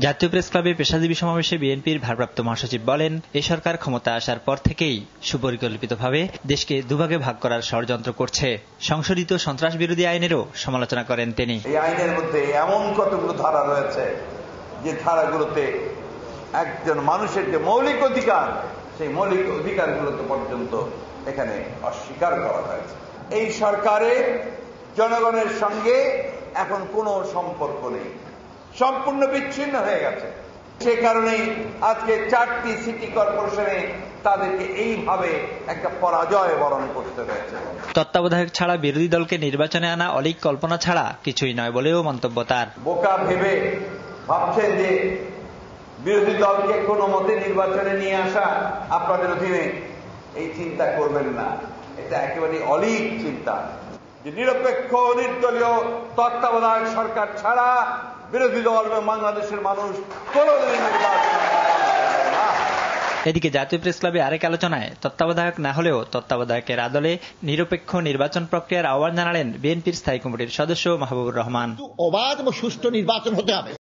জাতীয় প্রেস ক্লাবে পেশাজীবী সমাবেশে বিএনপির ভারপ্রাপ্ত মহাসচিব বলেন, এই সরকার ক্ষমতা আসার পর থেকেই সুপরিকল্পিতভাবে দেশকে দুভাগে ভাগ করার ষড়যন্ত্র করছে। সংশোধিত সন্ত্রাস বিরোধী আইনেরও সমালোচনা করেন তিনি। এই আইনের মধ্যে এমন কতগুলো ধারা রয়েছে যে ধারাগুলোতে একজন মানুষের যে মৌলিক অধিকার, সেই মৌলিক অধিকারগুলোতে পর্যন্ত এখানে অস্বীকার করা হয়েছে। এই সরকারের জনগণের সঙ্গে এখন কোনো সম্পর্ক নেই, সম্পূর্ণ বিচ্ছিন্ন হয়ে গেছে। সে কারণেই আজকে 4টি সিটি কর্পোরেশনে তাদেরকে এইভাবে একটা পরাজয় বরণ করতে হয়েছে। তত্ত্বাবধায়ক ছাড়া বিরোধী দলকে নির্বাচনে আনা অলীক কল্পনা ছাড়া কিছুই নয় বলেও মন্তব্য তার। বোকা ভেবে ভাবছেন যে বিরোধী দলকে কোনো মতে নির্বাচনে নিয়ে আসা আপনাদের অধীনে, এই চিন্তা করবেন না। এটা একেবারে অলীক চিন্তা যে নিরপেক্ষ নির্দলীয় তত্ত্বাবধায়ক সরকার ছাড়া বিরোধী দল এবং বাংলাদেশের মানুষ কোনোদিন নির্বাচন না। এদিকে জাতীয় প্রেস ক্লাবে আরেক আলোচনায় তত্ত্বাবধায়ক না হলেও তত্ত্বাবধায়কের আদলে নিরপেক্ষ নির্বাচন প্রক্রিয়ার আহ্বান জানালেন বিএনপির স্থায়ী কমিটির সদস্য মাহবুবুর রহমান। অবাধ ও সুষ্ঠু নির্বাচন হতে হবে।